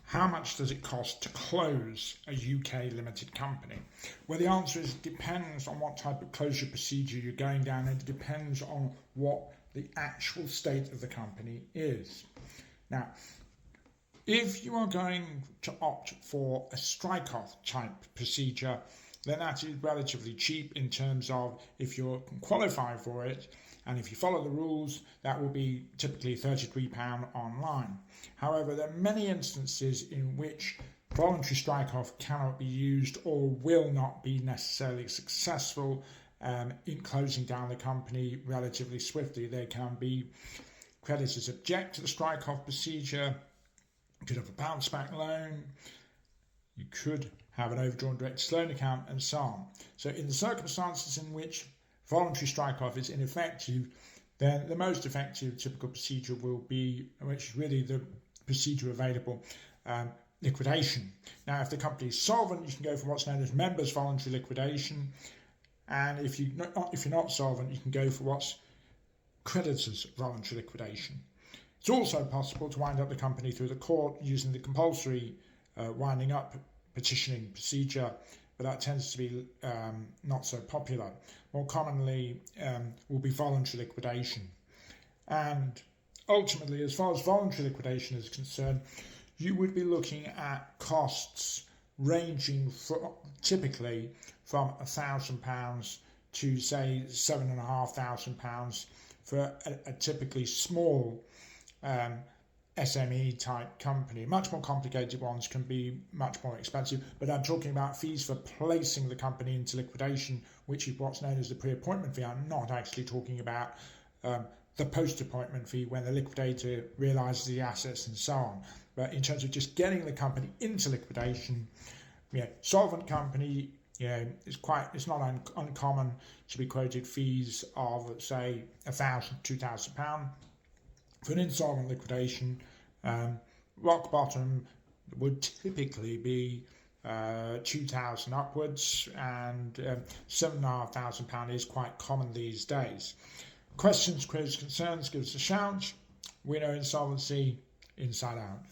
How much does it cost to close a UK limited company? Well, the answer is it depends on what type of closure procedure you're going down, and it depends on what the actual state of the company is. Now, if you are going to opt for a strike-off type procedure, then that is relatively cheap in terms of if you can qualify for it, and if you follow the rules, that will be typically £33 online. However, there are many instances in which voluntary strike-off cannot be used or will not be necessarily successful in closing down the company relatively swiftly. There can be creditors object to the strike-off procedure. You could have a bounce-back loan. You could have an overdrawn direct loan account, and so on. So in the circumstances in which voluntary strike-off is ineffective, then the most effective typical procedure will be, which is really the procedure available, liquidation. Now, if the company is solvent, you can go for what's known as members' voluntary liquidation, and if you're not solvent, you can go for what's creditors' voluntary liquidation. It's also possible to wind up the company through the court using the compulsory winding up petitioning procedure, but that tends to be not so popular. More commonly will be voluntary liquidation. And ultimately, as far as voluntary liquidation is concerned, you would be looking at costs ranging typically from £1,000 to, say, £7,500 for a typically small SME type company. Much more complicated ones can be much more expensive, but I'm talking about fees for placing the company into liquidation, which is what's known as the pre-appointment fee. I'm not actually talking about the post-appointment fee when the liquidator realises the assets and so on. But in terms of just getting the company into liquidation, solvent company, it's not uncommon to be quoted fees of, say, £1,000, £2,000. For an insolvent liquidation, rock bottom would typically be 2,000 upwards, and £7,500 is quite common these days. Questions, queries, concerns, give us a shout. We know insolvency inside out.